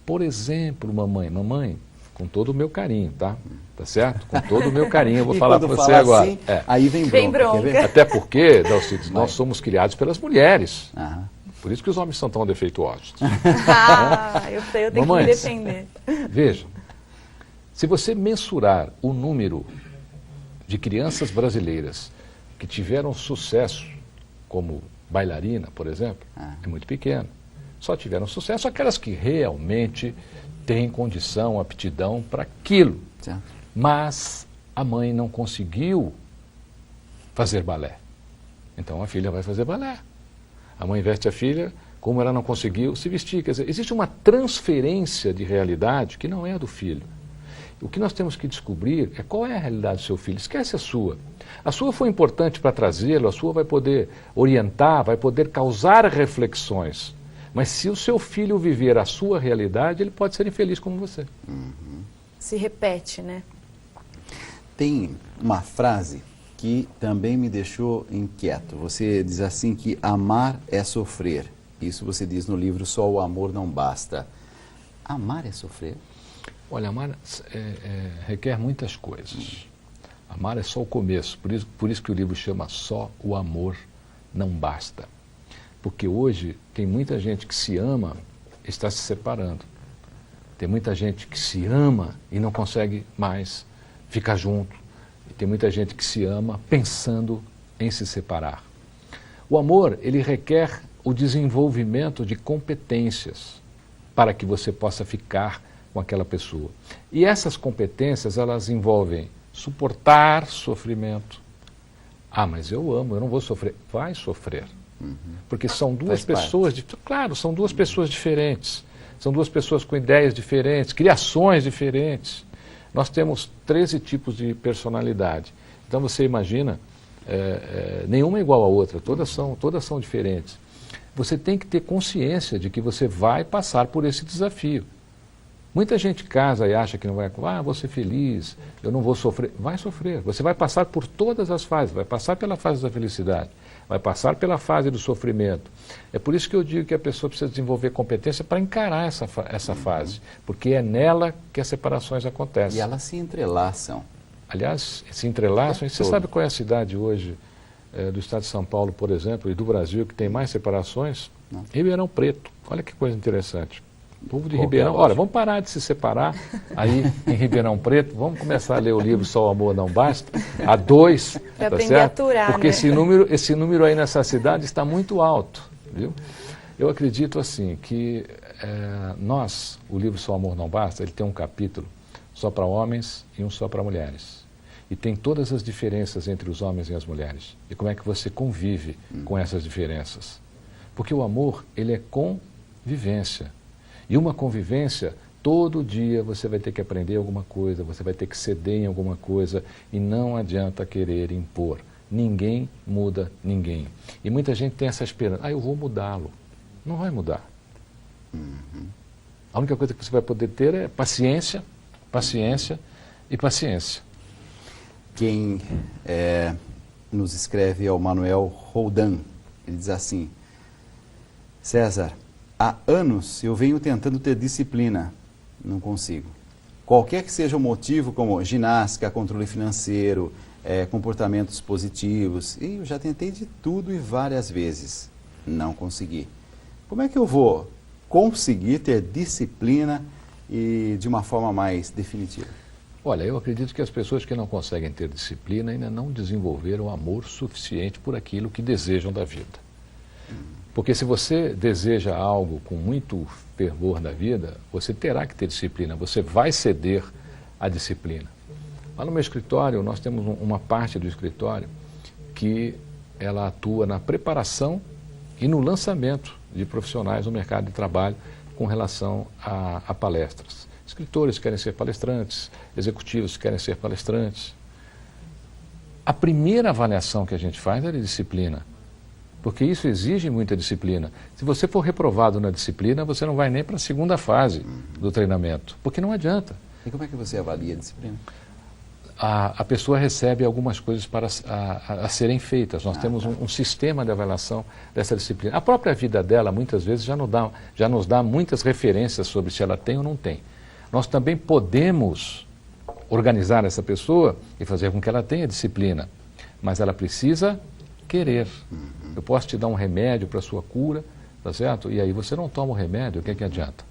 Por exemplo, mamãe, com todo o meu carinho, tá? Tá certo? Com todo o meu carinho, eu vou falar para você agora. Assim, aí vem bronca. Até porque, Dalcides, nós somos criados pelas mulheres. Por isso que os homens são tão defeituosos. Eu tenho que me defender. Veja, se você mensurar o número de crianças brasileiras que tiveram sucesso, como bailarina, por exemplo, é muito pequeno. Só tiveram sucesso aquelas que realmente têm condição, aptidão para aquilo. Mas a mãe não conseguiu fazer balé. Então a filha vai fazer balé. A mãe veste a filha, como ela não conseguiu se vestir. Quer dizer, existe uma transferência de realidade que não é a do filho. O que nós temos que descobrir é qual é a realidade do seu filho. Esquece a sua. A sua foi importante para trazê-lo, a sua vai poder orientar, vai poder causar reflexões. Mas se o seu filho viver a sua realidade, ele pode ser infeliz como você. Se repete, né? Tem uma frase que também me deixou inquieto. Você diz assim que amar é sofrer. Isso você diz no livro Só o Amor Não Basta. Amar é sofrer? Olha, amar requer muitas coisas. Amar é só o começo. Por isso que o livro chama Só o Amor Não Basta. Porque hoje tem muita gente que se ama e está se separando. Tem muita gente que se ama e não consegue mais ficar junto. E tem muita gente que se ama pensando em se separar. O amor, ele requer o desenvolvimento de competências para que você possa ficar com aquela pessoa. E essas competências, elas envolvem suportar sofrimento. Ah, mas eu amo, eu não vou sofrer. Vai sofrer. Porque são duas pessoas, claro, são duas pessoas diferentes. São duas pessoas com ideias diferentes, criações diferentes. Nós temos 13 tipos de personalidade. Então você imagina, nenhuma é igual à outra, todas são diferentes. Você tem que ter consciência de que você vai passar por esse desafio. Muita gente casa e acha que não vai, vou ser feliz, eu não vou sofrer. Vai sofrer, você vai passar por todas as fases, vai passar pela fase da felicidade, vai passar pela fase do sofrimento. É por isso que eu digo que a pessoa precisa desenvolver competência para encarar essa fase, porque é nela que as separações acontecem. E elas se entrelaçam. Aliás, se entrelaçam. E você sabe qual é a cidade hoje do estado de São Paulo, por exemplo, e do Brasil, que tem mais separações? Não. Ribeirão Preto. Olha que coisa interessante. O povo de Ribeirão, olha, vamos parar de se separar aí em Ribeirão Preto, vamos começar a ler o livro Só o Amor Não Basta, a 2, tá aprender a aturar, porque né? esse número aí nessa cidade está muito alto, viu? Eu acredito assim que o livro Só o Amor Não Basta, ele tem um capítulo só para homens e um só para mulheres. E tem todas as diferenças entre os homens e as mulheres. E como é que você convive com essas diferenças? Porque o amor, ele é convivência. E uma convivência, todo dia você vai ter que aprender alguma coisa, você vai ter que ceder em alguma coisa e não adianta querer impor. Ninguém muda ninguém. E muita gente tem essa esperança, eu vou mudá-lo. Não vai mudar. A única coisa que você vai poder ter é paciência, paciência e paciência. Quem nos escreve é o Manuel Roldan. Ele diz assim: César, há anos eu venho tentando ter disciplina, não consigo. Qualquer que seja o motivo, como ginástica, controle financeiro, comportamentos positivos, e eu já tentei de tudo e várias vezes, não consegui. Como é que eu vou conseguir ter disciplina e de uma forma mais definitiva? Olha, eu acredito que as pessoas que não conseguem ter disciplina ainda não desenvolveram amor suficiente por aquilo que desejam da vida. Porque se você deseja algo com muito fervor da vida, você terá que ter disciplina, você vai ceder à disciplina. Lá no meu escritório, nós temos uma parte do escritório que ela atua na preparação e no lançamento de profissionais no mercado de trabalho com relação a palestras. Escritores querem ser palestrantes, executivos querem ser palestrantes. A primeira avaliação que a gente faz é de disciplina, porque isso exige muita disciplina. Se você for reprovado na disciplina, você não vai nem para a segunda fase do treinamento, porque não adianta. E como é que você avalia a disciplina? A pessoa recebe algumas coisas para a serem feitas. Nós temos um sistema de avaliação dessa disciplina. A própria vida dela, muitas vezes, já nos dá muitas referências sobre se ela tem ou não tem. Nós também podemos organizar essa pessoa e fazer com que ela tenha disciplina, mas ela precisa querer. Eu posso te dar um remédio para a sua cura, tá certo? E aí você não toma o remédio, o que é que adianta?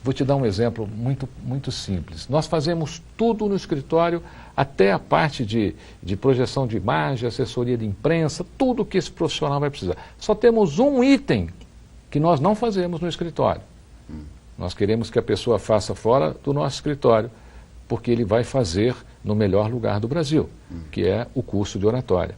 Vou te dar um exemplo muito simples. Nós fazemos tudo no escritório, até a parte de projeção de imagem, assessoria de imprensa, tudo que esse profissional vai precisar. Só temos um item que nós não fazemos no escritório. Nós queremos que a pessoa faça fora do nosso escritório, porque ele vai fazer no melhor lugar do Brasil, que é o curso de oratória.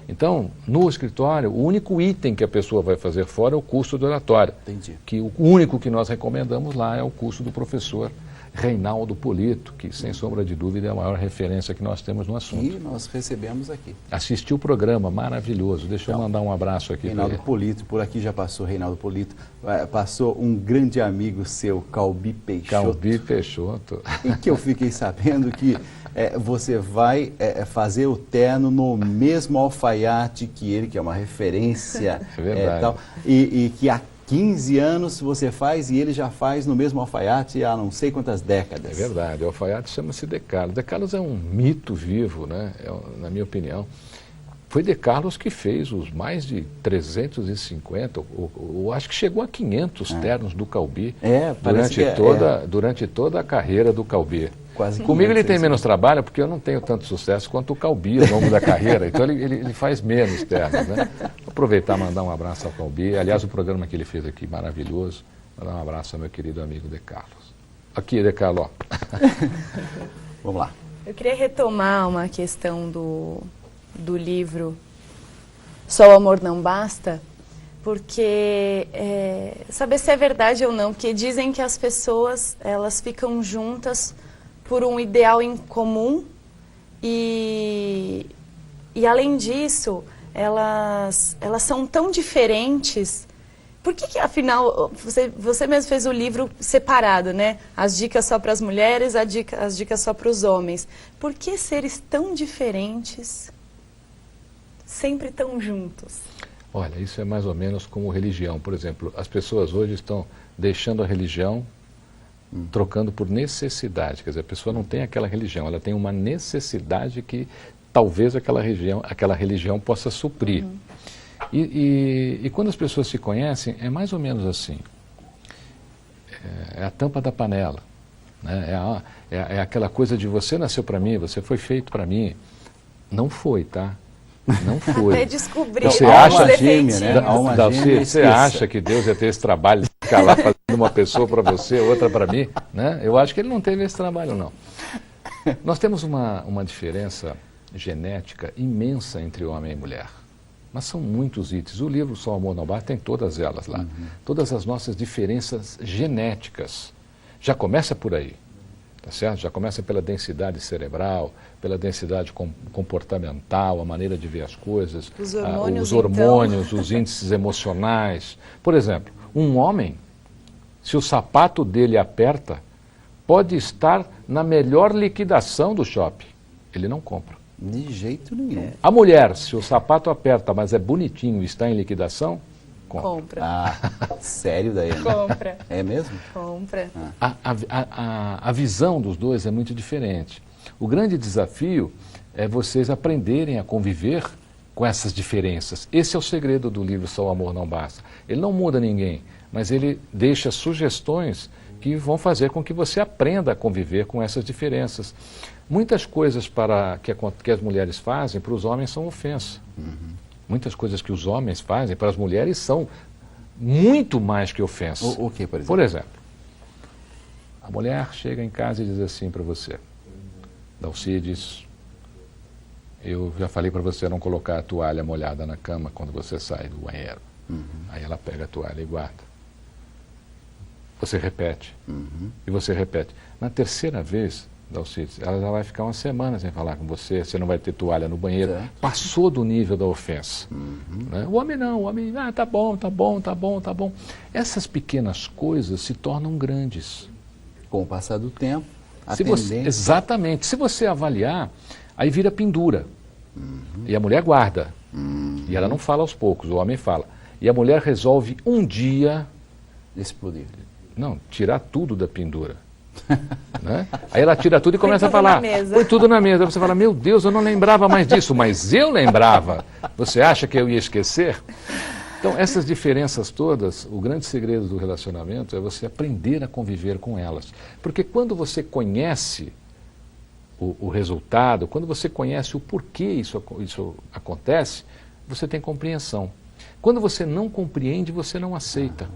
Então, no escritório, o único item que a pessoa vai fazer fora é o curso de oratória. Entendi. Que o único que nós recomendamos lá é o curso do professor Reinaldo Polito, que, sem sombra de dúvida, é a maior referência que nós temos no assunto. E nós recebemos aqui. Assisti o programa, maravilhoso. Deixa eu mandar um abraço aqui. Reinaldo Polito, por aqui já passou Reinaldo Polito. Passou um grande amigo seu, Calbi Peixoto. Calbi Peixoto. E que eu fiquei sabendo que você vai fazer o terno no mesmo alfaiate que ele, que é uma referência. É verdade. Tal, e que há 15 anos você faz e ele já faz no mesmo alfaiate há não sei quantas décadas. É verdade, o alfaiate chama-se De Carlos. De Carlos é um mito vivo, né? Na minha opinião. Foi De Carlos que fez os mais de 350, ou acho que chegou a 500 ternos do Calbi durante toda a carreira do Calbi. Comigo ele tem menos trabalho porque eu não tenho tanto sucesso quanto o Calbi ao longo da carreira, então ele faz menos ternos, né? Vou aproveitar e mandar um abraço ao Calbi. Aliás, o programa que ele fez aqui, maravilhoso. Mandar um abraço ao meu querido amigo De Carlos. Aqui, De Carlos, ó. Vamos lá. Eu queria retomar uma questão do livro Só o Amor Não Basta, porque saber se é verdade ou não, porque dizem que as pessoas, elas ficam juntas por um ideal em comum e além disso, elas são tão diferentes. Por que afinal, você mesmo fez o livro separado, né? As dicas só para as mulheres, as dicas só para os homens. Por que seres tão diferentes sempre tão juntos? Olha, isso é mais ou menos como religião. Por exemplo, as pessoas hoje estão deixando a religião, trocando por necessidade. Quer dizer, a pessoa não tem aquela religião, ela tem uma necessidade que talvez aquela religião possa suprir. E quando as pessoas se conhecem, é mais ou menos assim. É a tampa da panela. Né? É aquela coisa de você nasceu para mim, você foi feito para mim. Não foi, tá? Não foi. Até descobrir então, você acha que Deus ia ter esse trabalho de ficar lá fazendo uma pessoa para você, outra para mim? Né? Eu acho que ele não teve esse trabalho, não. Nós temos uma diferença genética imensa entre homem e mulher. Mas são muitos itens. O livro Só o Amor Não Basta tem todas elas lá. Todas as nossas diferenças genéticas. Já começa por aí. Tá certo? Já começa pela densidade cerebral, pela densidade comportamental, a maneira de ver as coisas, os hormônios, os índices emocionais. Por exemplo, um homem, se o sapato dele aperta, pode estar na melhor liquidação do shopping. Ele não compra. De jeito nenhum. A mulher, se o sapato aperta, mas é bonitinho e está em liquidação, compra. Sério daí? Né? Compra. É mesmo? Compra. A visão dos dois é muito diferente. O grande desafio é vocês aprenderem a conviver com essas diferenças. Esse é o segredo do livro Só o Amor Não Basta. Ele não muda ninguém, mas ele deixa sugestões que vão fazer com que você aprenda a conviver com essas diferenças. Muitas coisas que as mulheres fazem para os homens são ofensa. Muitas coisas que os homens fazem para as mulheres são muito mais que ofensa. O que, por exemplo? Por exemplo, a mulher chega em casa e diz assim para você: Dalcides, eu já falei para você não colocar a toalha molhada na cama quando você sai do banheiro. Aí ela pega a toalha e guarda. você repete. E você repete. Na terceira vez, Dalcides, ela já vai ficar uma semana sem falar com você, você não vai ter toalha no banheiro. Passou do nível da ofensa. Né? O homem não, o homem, tá bom, tá bom, tá bom, tá bom. Essas pequenas coisas se tornam grandes. Com o passar do tempo, exatamente. Se você avaliar, aí vira pendura. E a mulher guarda. E ela não fala aos poucos, o homem fala. E a mulher resolve um dia... explodir. Não, tirar tudo da pendura. Né? Aí ela tira tudo e começa a falar, põe tudo na mesa. Aí você fala, meu Deus, eu não lembrava mais disso, mas eu lembrava. Você acha que eu ia esquecer? Então, essas diferenças todas, o grande segredo do relacionamento é você aprender a conviver com elas. Porque quando você conhece o resultado, quando você conhece o porquê isso acontece, você tem compreensão. Quando você não compreende, você não aceita.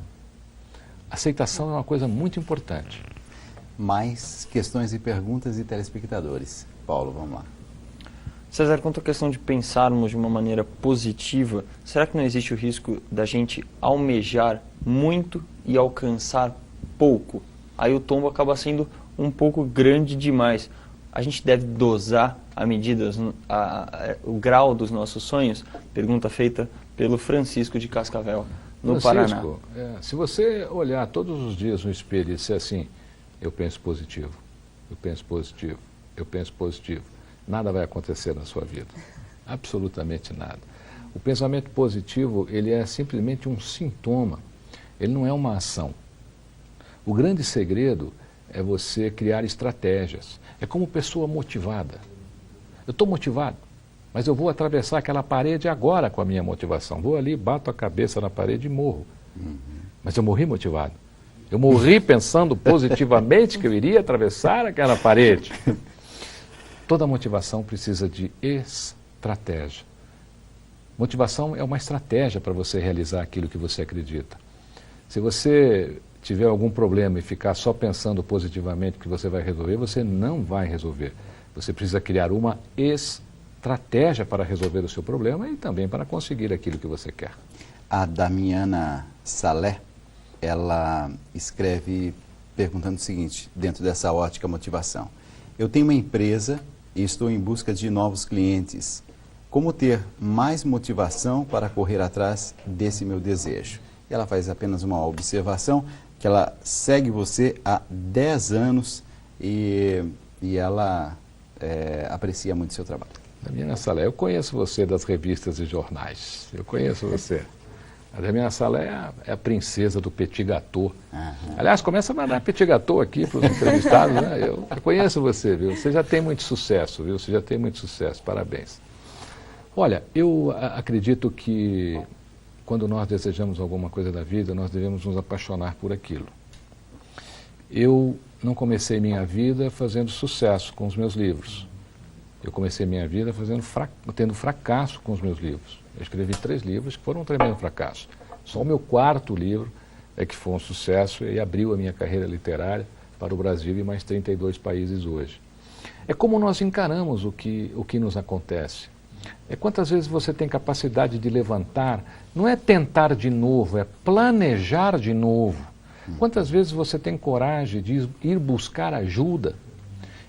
Aceitação é uma coisa muito importante. Mais questões e perguntas de telespectadores. Paulo, vamos lá. César, quanto à questão de pensarmos de uma maneira positiva, será que não existe o risco da gente almejar muito e alcançar pouco? Aí o tombo acaba sendo um pouco grande demais. A gente deve dosar a medida, o grau dos nossos sonhos? Pergunta feita pelo Francisco de Cascavel, no Paraná. Se você olhar todos os dias no espelho e disser assim, eu penso positivo, eu penso positivo, eu penso positivo, nada vai acontecer na sua vida. Absolutamente nada. O pensamento positivo, ele é simplesmente um sintoma, ele não é uma ação. O grande segredo é você criar estratégias. É como pessoa motivada. Eu estou motivado, mas eu vou atravessar aquela parede agora com a minha motivação. Vou ali, bato a cabeça na parede e morro. Mas eu morri motivado. Eu morri pensando positivamente que eu iria atravessar aquela parede. Toda motivação precisa de estratégia. Motivação é uma estratégia para você realizar aquilo que você acredita. Se você tiver algum problema e ficar só pensando positivamente que você vai resolver, você não vai resolver. Você precisa criar uma estratégia para resolver o seu problema e também para conseguir aquilo que você quer. A Damiana Salé, ela escreve perguntando o seguinte, dentro dessa ótica motivação. Eu tenho uma empresa e estou em busca de novos clientes. Como ter mais motivação para correr atrás desse meu desejo? E ela faz apenas uma observação, que ela segue você há 10 anos e ela aprecia muito o seu trabalho. Damiana Salé, eu conheço você das revistas e jornais. Eu conheço você. A Damiana Salé é a princesa do petit gâteau. Aliás, começa a mandar petit gâteau aqui para os entrevistados, né? Eu conheço você, viu? Você já tem muito sucesso, viu? Você já tem muito sucesso, parabéns. Olha, eu acredito que quando nós desejamos alguma coisa da vida, nós devemos nos apaixonar por aquilo. Eu não comecei minha vida fazendo sucesso com os meus livros. Eu comecei minha vida tendo fracasso com os meus livros. Eu escrevi 3 livros que foram um tremendo fracasso. Só o meu 4º livro é que foi um sucesso e abriu a minha carreira literária para o Brasil e mais 32 países hoje. É como nós encaramos o que nos acontece. É quantas vezes você tem capacidade de levantar, não é tentar de novo, é planejar de novo. Quantas vezes você tem coragem de ir buscar ajuda?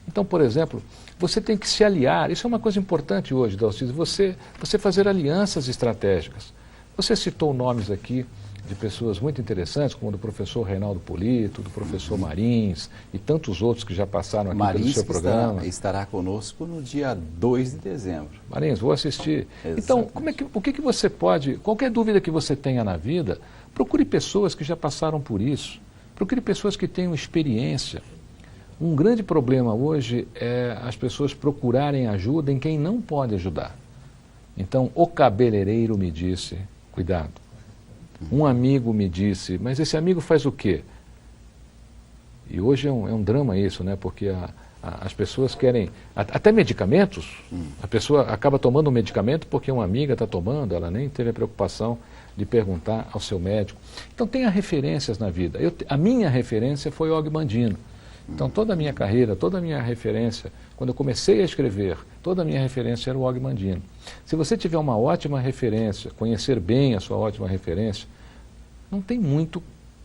Então, por exemplo, você tem que se aliar. Isso é uma coisa importante hoje, Dalcides, você fazer alianças estratégicas. Você citou nomes aqui de pessoas muito interessantes, como o do professor Reinaldo Polito, do professor Marins e tantos outros que já passaram aqui pelo seu programa. Estará conosco no dia 2 de dezembro. Marins, vou assistir. Exatamente. Então, o que você pode, qualquer dúvida que você tenha na vida, procure pessoas que já passaram por isso. Procure pessoas que tenham experiência. Um grande problema hoje é as pessoas procurarem ajuda em quem não pode ajudar. Então, o cabeleireiro me disse, cuidado. Um amigo me disse, mas esse amigo faz o quê? E hoje é um drama isso, né? Porque as pessoas querem, até medicamentos, a pessoa acaba tomando um medicamento porque uma amiga está tomando, ela nem teve a preocupação de perguntar ao seu médico. Então, tenha referências na vida. A minha referência foi Og Mandino. Então, toda a minha carreira, toda a minha referência, quando eu comecei a escrever, toda a minha referência era o Og Mandino. Se você tiver uma ótima referência, conhecer bem a sua ótima referência, não tem muito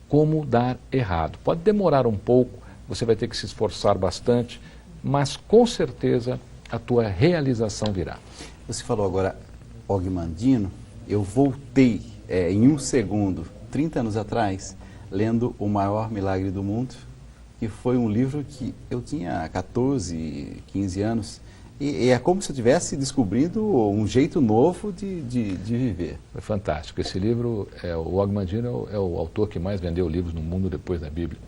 como dar errado. Pode demorar um pouco, você vai ter que se esforçar bastante, mas com certeza a tua realização virá. Você falou agora Og Mandino, eu voltei em um segundo, 30 anos atrás, lendo O Maior Milagre do Mundo, que foi um livro que eu tinha 14, 15 anos, e é como se eu estivesse descobrindo um jeito novo de viver. Foi fantástico. Esse livro, o Og Mandino é o autor que mais vendeu livros no mundo depois da Bíblia.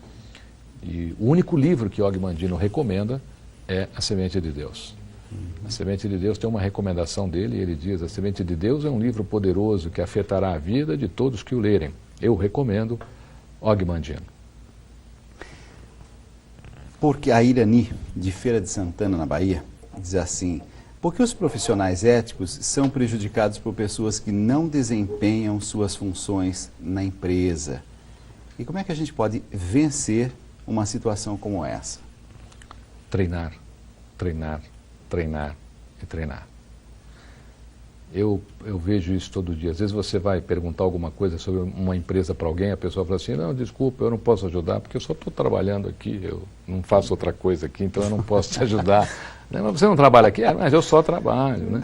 E o único livro que Og Mandino recomenda é A Semente de Deus. A Semente de Deus tem uma recomendação dele, e ele diz: A Semente de Deus é um livro poderoso que afetará a vida de todos que o lerem. Eu recomendo Og Mandino. Porque a Irani, de Feira de Santana, na Bahia, diz assim: porque os profissionais éticos são prejudicados por pessoas que não desempenham suas funções na empresa. E como é que a gente pode vencer uma situação como essa? Treinar, treinar, treinar e treinar. Eu vejo isso todo dia. Às vezes você vai perguntar alguma coisa sobre uma empresa para alguém, a pessoa fala assim: não, desculpa, eu não posso ajudar, porque eu só estou trabalhando aqui, eu não faço outra coisa aqui, então eu não posso te ajudar. Mas você não trabalha aqui? Mas eu só trabalho. Né?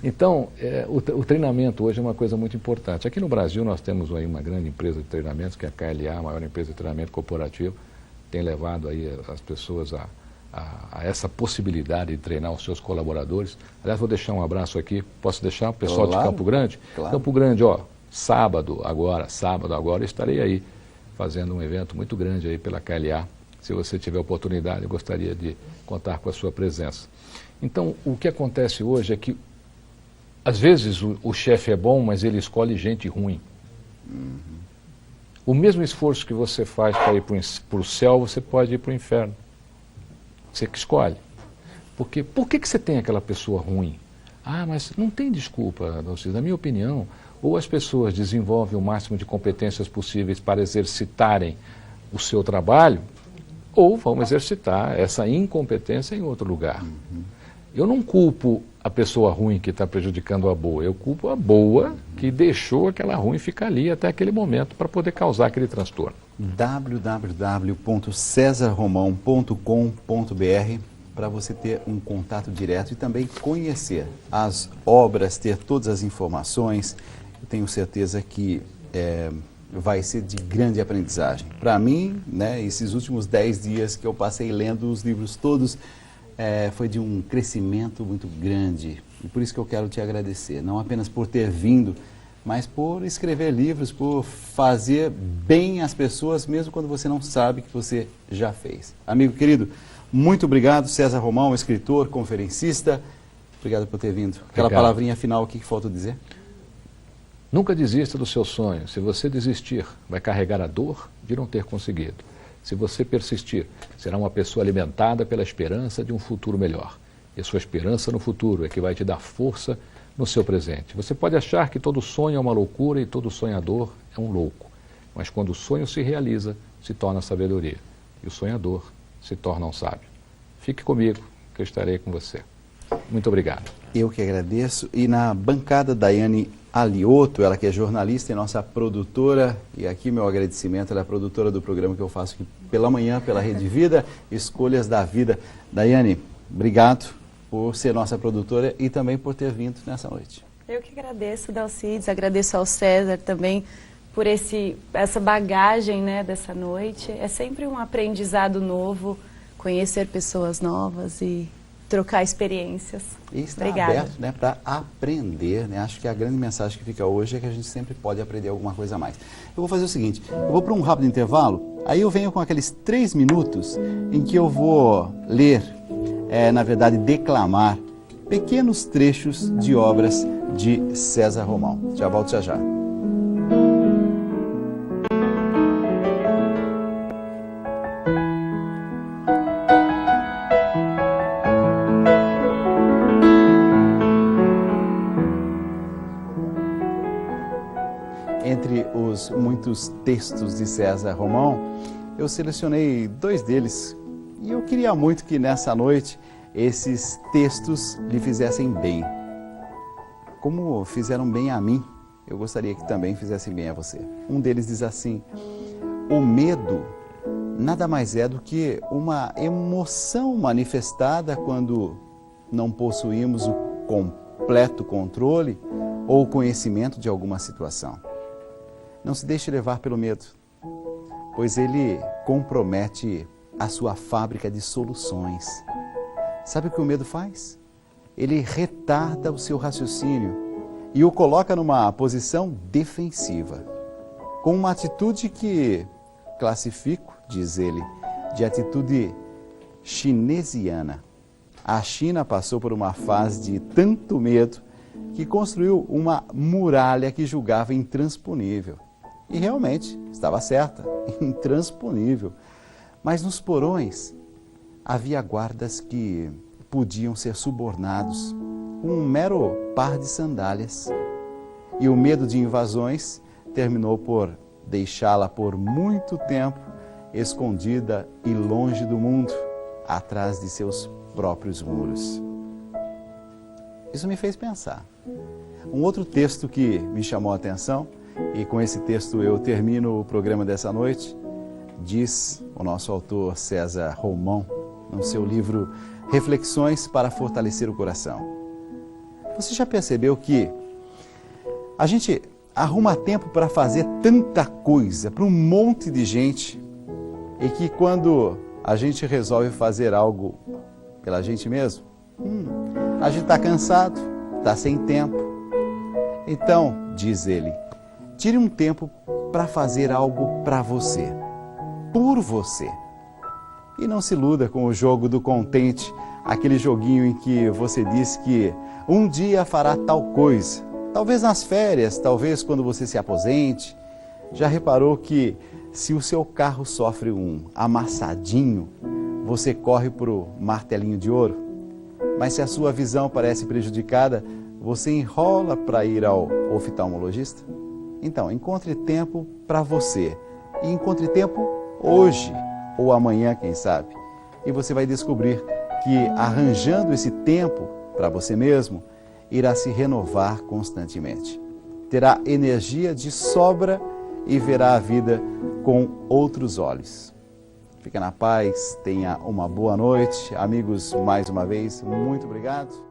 Então, o treinamento hoje é uma coisa muito importante. Aqui no Brasil nós temos aí uma grande empresa de treinamentos, que é a KLA, a maior empresa de treinamento corporativo, tem levado aí as pessoas a essa possibilidade de treinar os seus colaboradores. Aliás, vou deixar um abraço aqui, posso deixar o pessoal de Campo Grande? Claro. Campo Grande, sábado agora, estarei aí fazendo um evento muito grande aí pela KLA. Se você tiver oportunidade, eu gostaria de contar com a sua presença. Então, o que acontece hoje é que, às vezes, o chefe é bom, mas ele escolhe gente ruim. Uhum. O mesmo esforço que você faz para ir para o céu, você pode ir para o inferno. Você que escolhe. Porque, por que você tem aquela pessoa ruim? Mas não tem desculpa, Dalcides. Na minha opinião, ou as pessoas desenvolvem o máximo de competências possíveis para exercitarem o seu trabalho, ou vão exercitar essa incompetência em outro lugar. Uhum. Eu não culpo a pessoa ruim que está prejudicando a boa, eu culpo a boa que deixou aquela ruim ficar ali até aquele momento para poder causar aquele transtorno. www.cesarromão.com.br para você ter um contato direto e também conhecer as obras, ter todas as informações. Eu tenho certeza que vai ser de grande aprendizagem. Para mim, né, esses últimos 10 dias que eu passei lendo os livros todos, foi de um crescimento muito grande. E por isso que eu quero te agradecer, não apenas por ter vindo, mas por escrever livros, por fazer bem às pessoas, mesmo quando você não sabe que você já fez. Amigo querido, muito obrigado, César Romão, escritor, conferencista. Obrigado por ter vindo. Aquela palavrinha final, o que falta dizer? Nunca desista do seu sonho. Se você desistir, vai carregar a dor de não ter conseguido. Se você persistir, será uma pessoa alimentada pela esperança de um futuro melhor. E a sua esperança no futuro é que vai te dar força no seu presente. Você pode achar que todo sonho é uma loucura e todo sonhador é um louco. Mas quando o sonho se realiza, se torna sabedoria. E o sonhador se torna um sábio. Fique comigo, que eu estarei com você. Muito obrigado. Eu que agradeço. E na bancada, Daiane Alioto, ela que é jornalista e nossa produtora, e aqui meu agradecimento, ela é a produtora do programa que eu faço aqui pela manhã, pela Rede Vida, Escolhas da Vida. Daiane, obrigado por ser nossa produtora e também por ter vindo nessa noite. Eu que agradeço, Dalcides, agradeço ao César também por essa bagagem, né, dessa noite. É sempre um aprendizado novo, conhecer pessoas novas e trocar experiências. E estar Obrigada. aberto, né, para aprender, né? Acho que a grande mensagem que fica hoje é que a gente sempre pode aprender alguma coisa a mais. Eu vou fazer o seguinte, eu vou para um rápido intervalo, aí eu venho com aqueles 3 minutos em que eu vou ler, na verdade declamar, pequenos trechos de obras de César Romão. Já volto já. Entre os muitos textos de César Romão, eu selecionei 2 deles e eu queria muito que nessa noite esses textos lhe fizessem bem. Como fizeram bem a mim, eu gostaria que também fizessem bem a você. Um deles diz assim: o medo nada mais é do que uma emoção manifestada quando não possuímos o completo controle ou conhecimento de alguma situação. Não se deixe levar pelo medo, pois ele compromete a sua fábrica de soluções. Sabe o que o medo faz? Ele retarda o seu raciocínio e o coloca numa posição defensiva, com uma atitude que classifico, diz ele, de atitude chinesiana. A China passou por uma fase de tanto medo que construiu uma muralha que julgava intransponível. E realmente estava certa, intransponível. Mas nos porões havia guardas que podiam ser subornados com um mero par de sandálias. E o medo de invasões terminou por deixá-la por muito tempo escondida e longe do mundo, atrás de seus próprios muros. Isso me fez pensar. Um outro texto que me chamou a atenção, e com esse texto eu termino o programa dessa noite, diz o nosso autor César Romão, no seu livro Reflexões para Fortalecer o Coração. Você já percebeu que a gente arruma tempo para fazer tanta coisa, para um monte de gente, e que quando a gente resolve fazer algo pela gente mesmo, a gente está cansado, está sem tempo. Então, diz ele, tire um tempo para fazer algo para você, por você. E não se iluda com o jogo do contente, aquele joguinho em que você diz que um dia fará tal coisa. Talvez nas férias, talvez quando você se aposente. Já reparou que se o seu carro sofre um amassadinho, você corre para o martelinho de ouro? Mas se a sua visão parece prejudicada, você enrola para ir ao oftalmologista? Então, encontre tempo para você. E encontre tempo hoje ou amanhã, quem sabe. E você vai descobrir que arranjando esse tempo para você mesmo, irá se renovar constantemente. Terá energia de sobra e verá a vida com outros olhos. Fica na paz, tenha uma boa noite. Amigos, mais uma vez, muito obrigado.